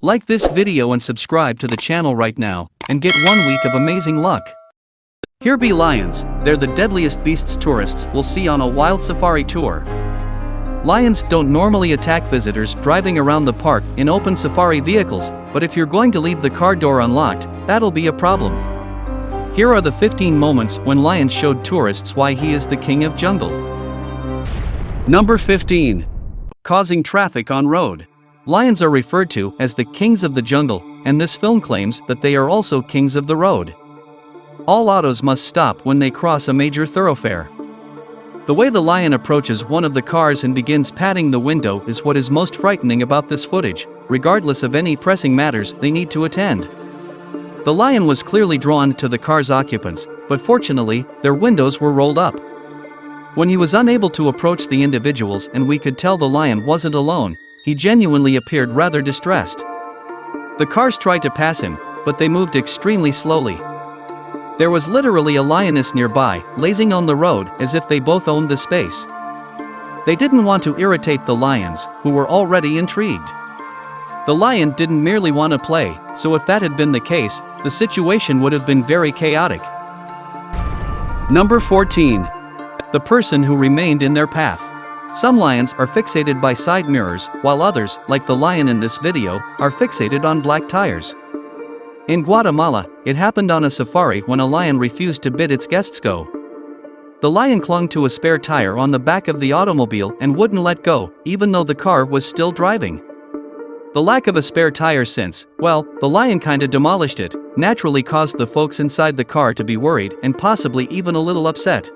Like this video and subscribe to the channel right now, and get 1 week of amazing luck. Here be lions. They're the deadliest beasts tourists will see on a wild safari tour. Lions don't normally attack visitors driving around the park in open safari vehicles, but if you're going to leave the car door unlocked, that'll be a problem. Here are the 15 moments when lions showed tourists why he is the king of jungle. Number 15. Causing traffic on road. Lions are referred to as the kings of the jungle, and this film claims that they are also kings of the road. All autos must stop when they cross a major thoroughfare. The way the lion approaches one of the cars and begins patting the window is what is most frightening about this footage, regardless of any pressing matters they need to attend. The lion was clearly drawn to the car's occupants, but fortunately, their windows were rolled up. When he was unable to approach the individuals and we could tell the lion wasn't alone, he genuinely appeared rather distressed. The cars tried to pass him, but they moved extremely slowly. There was literally a lioness nearby, lazing on the road as if they both owned the space. They didn't want to irritate the lions, who were already intrigued. The lion didn't merely want to play, so if that had been the case, the situation would have been very chaotic. Number 14. The person who remained in their path. Some lions are fixated by side mirrors, while others, like the lion in this video, are fixated on black tires. In Guatemala, it happened on a safari when a lion refused to bid its guests go. The lion clung to a spare tire on the back of the automobile and wouldn't let go, even though the car was still driving. The lack of a spare tire since, well, the lion kinda demolished it, naturally caused the folks inside the car to be worried and possibly even a little upset.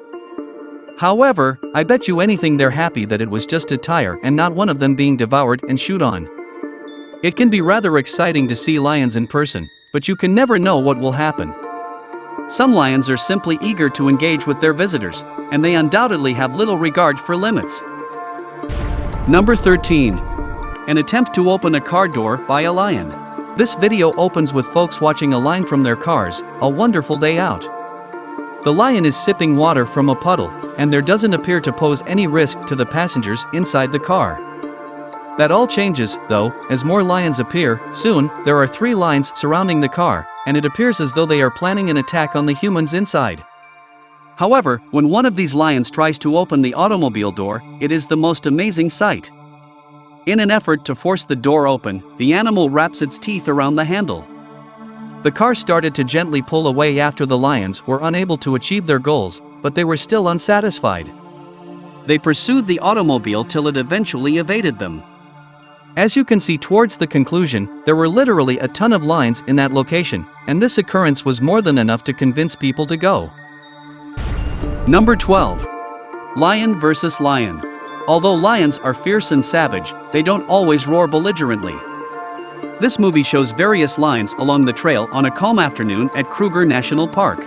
However, I bet you anything they're happy that it was just a tire and not one of them being devoured and chewed on. It can be rather exciting to see lions in person, but you can never know what will happen. Some lions are simply eager to engage with their visitors, and they undoubtedly have little regard for limits. Number 13. An attempt to open a car door by a lion. This video opens with folks watching a line from their cars, a wonderful day out. The lion is sipping water from a puddle, and there doesn't appear to pose any risk to the passengers inside the car. That all changes, though, as more lions appear. Soon, there are 3 lions surrounding the car, and it appears as though they are planning an attack on the humans inside. However, when one of these lions tries to open the automobile door, it is the most amazing sight. In an effort to force the door open, the animal wraps its teeth around the handle. The car started to gently pull away after the lions were unable to achieve their goals, but they were still unsatisfied. They pursued the automobile till it eventually evaded them. As you can see towards the conclusion, there were literally a ton of lions in that location, and this occurrence was more than enough to convince people to go. Number 12. Lion versus lion. Although lions are fierce and savage, they don't always roar belligerently. This movie shows various lions along the trail on a calm afternoon at Kruger National Park.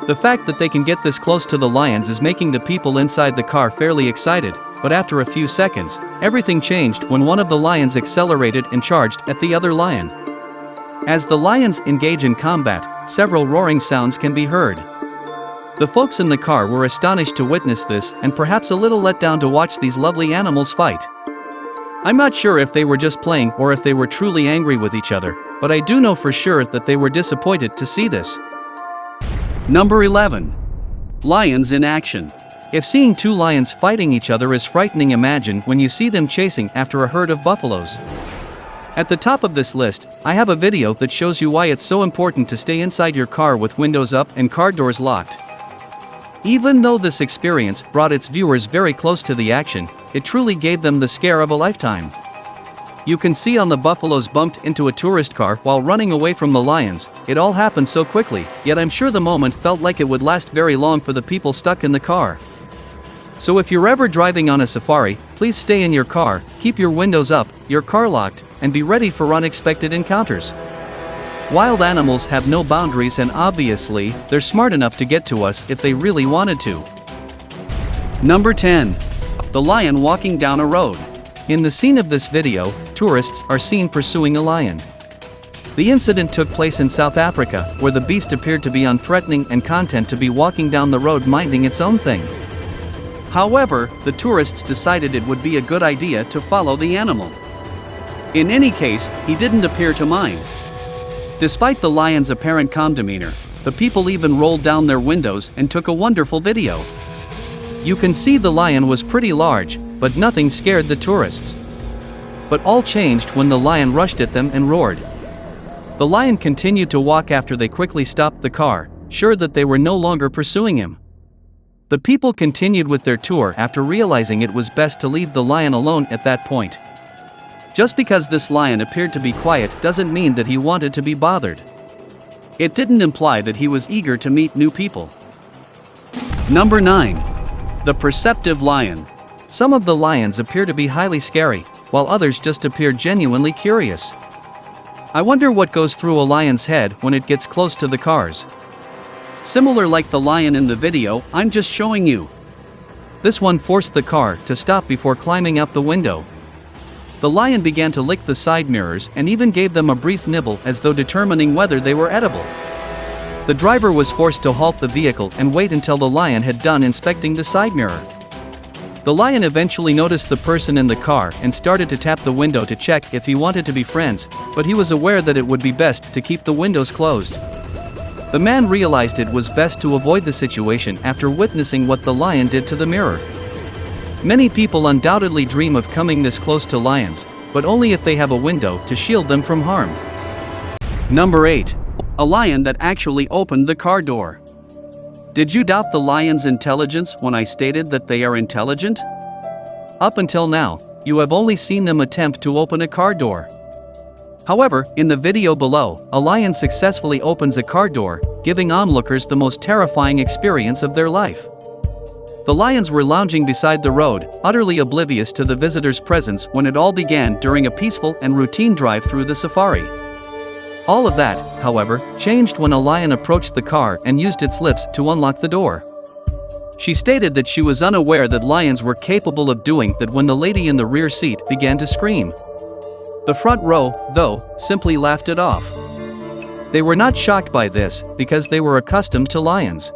The fact that they can get this close to the lions is making the people inside the car fairly excited, but after a few seconds, everything changed when one of the lions accelerated and charged at the other lion. As the lions engage in combat, several roaring sounds can be heard. The folks in the car were astonished to witness this and perhaps a little let down to watch these lovely animals fight. I'm not sure if they were just playing or if they were truly angry with each other, but I do know for sure that they were disappointed to see this. Number 11. Lions in action. If seeing 2 lions fighting each other is frightening, imagine when you see them chasing after a herd of buffaloes. At the top of this list, I have a video that shows you why it's so important to stay inside your car with windows up and car doors locked. Even though this experience brought its viewers very close to the action, it truly gave them the scare of a lifetime. You can see on the buffaloes bumped into a tourist car while running away from the lions. It all happened so quickly, yet I'm sure the moment felt like it would last very long for the people stuck in the car. So if you're ever driving on a safari, please stay in your car, keep your windows up, your car locked, and be ready for unexpected encounters. Wild animals have no boundaries, and obviously, they're smart enough to get to us if they really wanted to. Number 10. The lion walking down a road. In the scene of this video, tourists are seen pursuing a lion. The incident took place in South Africa, where the beast appeared to be unthreatening and content to be walking down the road minding its own thing. However, the tourists decided it would be a good idea to follow the animal. In any case, he didn't appear to mind. Despite the lion's apparent calm demeanor, the people even rolled down their windows and took a wonderful video. You can see the lion was pretty large, but nothing scared the tourists. But all changed when the lion rushed at them and roared. The lion continued to walk after they quickly stopped the car, sure that they were no longer pursuing him. The people continued with their tour after realizing it was best to leave the lion alone at that point. Just because this lion appeared to be quiet doesn't mean that he wanted to be bothered. It didn't imply that he was eager to meet new people. Number 9. The perceptive lion. Some of the lions appear to be highly scary, while others just appear genuinely curious. I wonder what goes through a lion's head when it gets close to the cars. Similar like the lion in the video I'm just showing you. This one forced the car to stop before climbing up the window. The lion began to lick the side mirrors and even gave them a brief nibble as though determining whether they were edible. The driver was forced to halt the vehicle and wait until the lion had done inspecting the side mirror. The lion eventually noticed the person in the car and started to tap the window to check if he wanted to be friends, but he was aware that it would be best to keep the windows closed. The man realized it was best to avoid the situation after witnessing what the lion did to the mirror. Many people undoubtedly dream of coming this close to lions, but only if they have a window to shield them from harm. Number 8. A lion that actually opened the car door. Did you doubt the lion's intelligence when I stated that they are intelligent? Up until now, you have only seen them attempt to open a car door. However, in the video below, a lion successfully opens a car door, giving onlookers the most terrifying experience of their life. The lions were lounging beside the road, utterly oblivious to the visitor's presence when it all began during a peaceful and routine drive through the safari. All of that, however, changed when a lion approached the car and used its lips to unlock the door. She stated that she was unaware that lions were capable of doing that when the lady in the rear seat began to scream. The front row, though, simply laughed it off. They were not shocked by this, because they were accustomed to lions.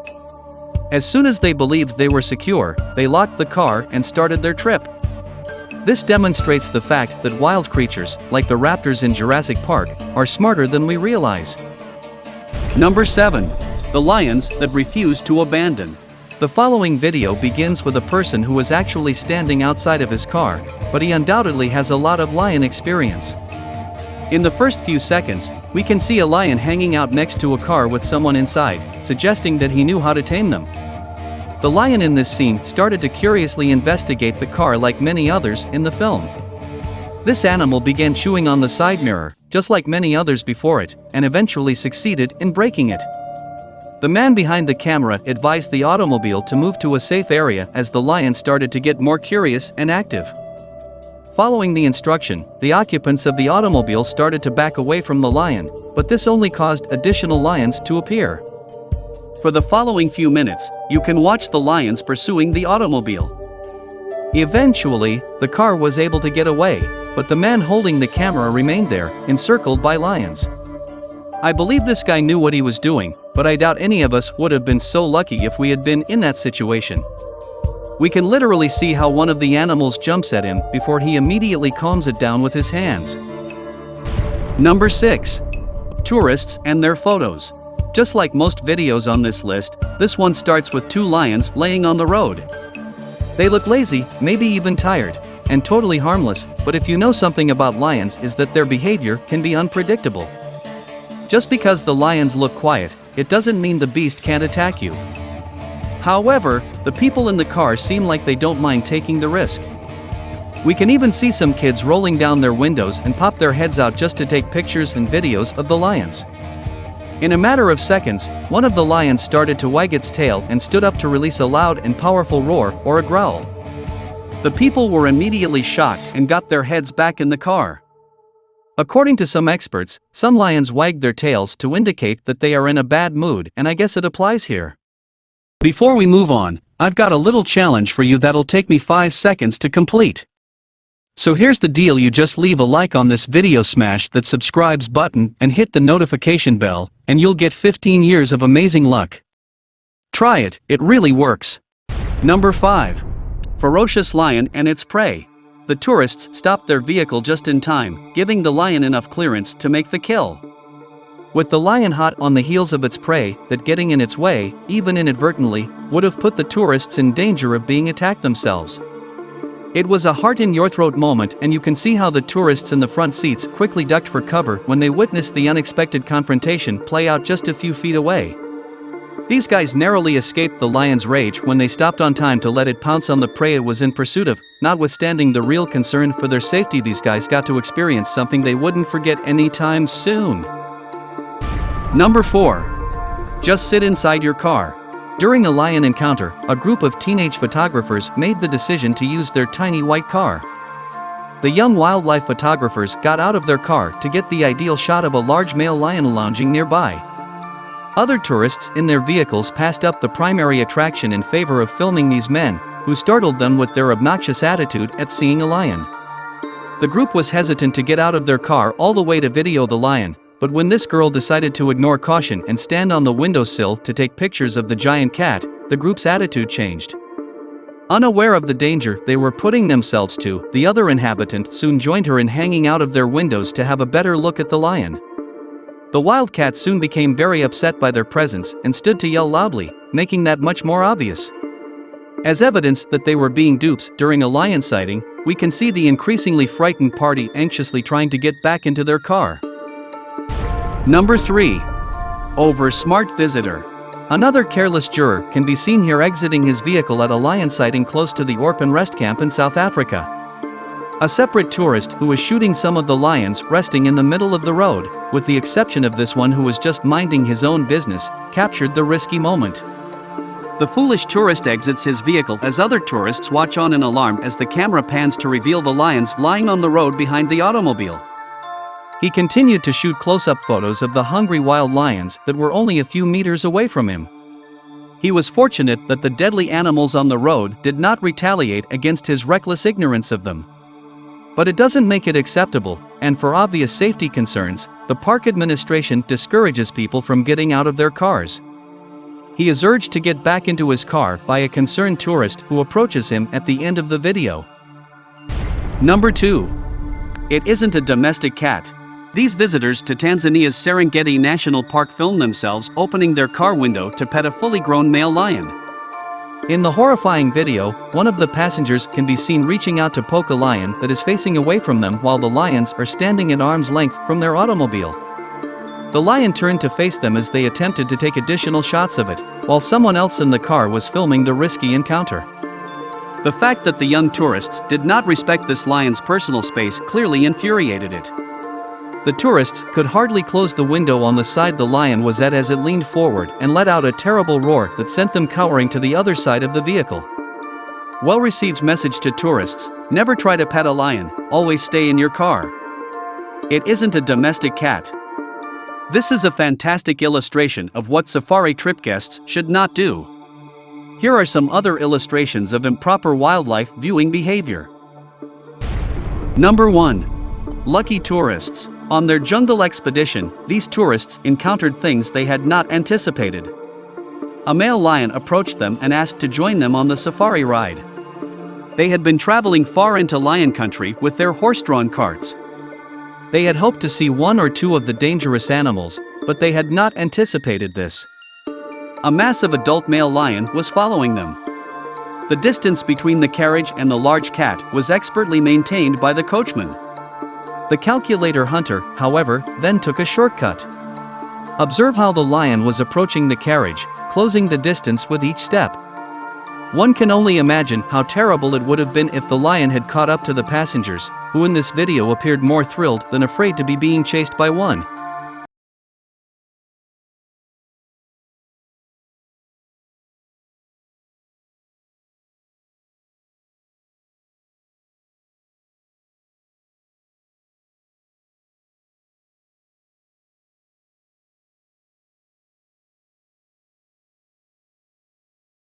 As soon as they believed they were secure, they locked the car and started their trip. This demonstrates the fact that wild creatures, like the raptors in Jurassic Park, are smarter than we realize. Number 7. The lions that refuse to abandon. The following video begins with a person who was actually standing outside of his car, but he undoubtedly has a lot of lion experience. In the first few seconds, we can see a lion hanging out next to a car with someone inside, suggesting that he knew how to tame them. The lion in this scene started to curiously investigate the car like many others in the film. This animal began chewing on the side mirror, just like many others before it, and eventually succeeded in breaking it. The man behind the camera advised the automobile to move to a safe area as the lion started to get more curious and active. Following the instruction, the occupants of the automobile started to back away from the lion, but this only caused additional lions to appear. For the following few minutes, you can watch the lions pursuing the automobile. Eventually, the car was able to get away, but the man holding the camera remained there, encircled by lions. I believe this guy knew what he was doing, but I doubt any of us would have been so lucky if we had been in that situation. We can literally see how one of the animals jumps at him before he immediately calms it down with his hands. Number 6. Tourists and their photos. Just like most videos on this list, this one starts with two lions laying on the road. They look lazy, maybe even tired, and totally harmless, but if you know something about lions is that their behavior can be unpredictable. Just because the lions look quiet, it doesn't mean the beast can't attack you. However, the people in the car seem like they don't mind taking the risk. We can even see some kids rolling down their windows and pop their heads out just to take pictures and videos of the lions. In a matter of seconds, one of the lions started to wag its tail and stood up to release a loud and powerful roar or a growl. The people were immediately shocked and got their heads back in the car. According to some experts, some lions wag their tails to indicate that they are in a bad mood, and I guess it applies here. Before we move on, I've got a little challenge for you that'll take me 5 seconds to complete. So here's the deal: you just leave a like on this video, smash that subscribes button and hit the notification bell, and you'll get 15 years of amazing luck. Try it, it really works. Number 5. Ferocious lion and its prey. The tourists stopped their vehicle just in time, giving the lion enough clearance to make the kill. With the lion hot on the heels of its prey, that getting in its way, even inadvertently, would have put the tourists in danger of being attacked themselves. It was a heart-in-your-throat moment, and you can see how the tourists in the front seats quickly ducked for cover when they witnessed the unexpected confrontation play out just a few feet away. These guys narrowly escaped the lion's rage when they stopped on time to let it pounce on the prey it was in pursuit of. Notwithstanding the real concern for their safety, these guys got to experience something they wouldn't forget anytime soon. Number 4. Just sit inside your car. During a lion encounter, a group of teenage photographers made the decision to use their tiny white car. The young wildlife photographers got out of their car to get the ideal shot of a large male lion lounging nearby. Other tourists in their vehicles passed up the primary attraction in favor of filming these men, who startled them with their obnoxious attitude at seeing a lion. The group was hesitant to get out of their car all the way to video the lion, but when this girl decided to ignore caution and stand on the windowsill to take pictures of the giant cat, the group's attitude changed. Unaware of the danger they were putting themselves to, the other inhabitant soon joined her in hanging out of their windows to have a better look at the lion. The wildcat soon became very upset by their presence and stood to yell loudly, making that much more obvious. As evidence that they were being dupes during a lion sighting, we can see the increasingly frightened party anxiously trying to get back into their car. Number 3. Oversmart visitor. Another careless juror can be seen here exiting his vehicle at a lion sighting close to the Orpen rest camp in South Africa. A separate tourist who was shooting some of the lions resting in the middle of the road, with the exception of this one who was just minding his own business, captured the risky moment. The foolish tourist exits his vehicle as other tourists watch on in alarm as the camera pans to reveal the lions lying on the road behind the automobile. He continued to shoot close-up photos of the hungry wild lions that were only a few meters away from him. He was fortunate that the deadly animals on the road did not retaliate against his reckless ignorance of them. But it doesn't make it acceptable, and for obvious safety concerns, the park administration discourages people from getting out of their cars. He is urged to get back into his car by a concerned tourist who approaches him at the end of the video. Number 2. It isn't a domestic cat. These visitors to Tanzania's Serengeti National Park filmed themselves opening their car window to pet a fully grown male lion. In the horrifying video, one of the passengers can be seen reaching out to poke a lion that is facing away from them while the lions are standing at arm's length from their automobile. The lion turned to face them as they attempted to take additional shots of it, while someone else in the car was filming the risky encounter. The fact that the young tourists did not respect this lion's personal space clearly infuriated it. The tourists could hardly close the window on the side the lion was at as it leaned forward and let out a terrible roar that sent them cowering to the other side of the vehicle. Well-received message to tourists: never try to pet a lion, always stay in your car. It isn't a domestic cat. This is a fantastic illustration of what safari trip guests should not do. Here are some other illustrations of improper wildlife viewing behavior. Number 1. Lucky tourists. On their jungle expedition, these tourists encountered things they had not anticipated. A male lion approached them and asked to join them on the safari ride. They had been traveling far into lion country with their horse-drawn carts. They had hoped to see one or two of the dangerous animals, but they had not anticipated this. A massive adult male lion was following them. The distance between the carriage and the large cat was expertly maintained by the coachman. The calculator hunter, however, then took a shortcut. Observe how the lion was approaching the carriage, closing the distance with each step. One can only imagine how terrible it would have been if the lion had caught up to the passengers, who in this video appeared more thrilled than afraid to be being chased by one.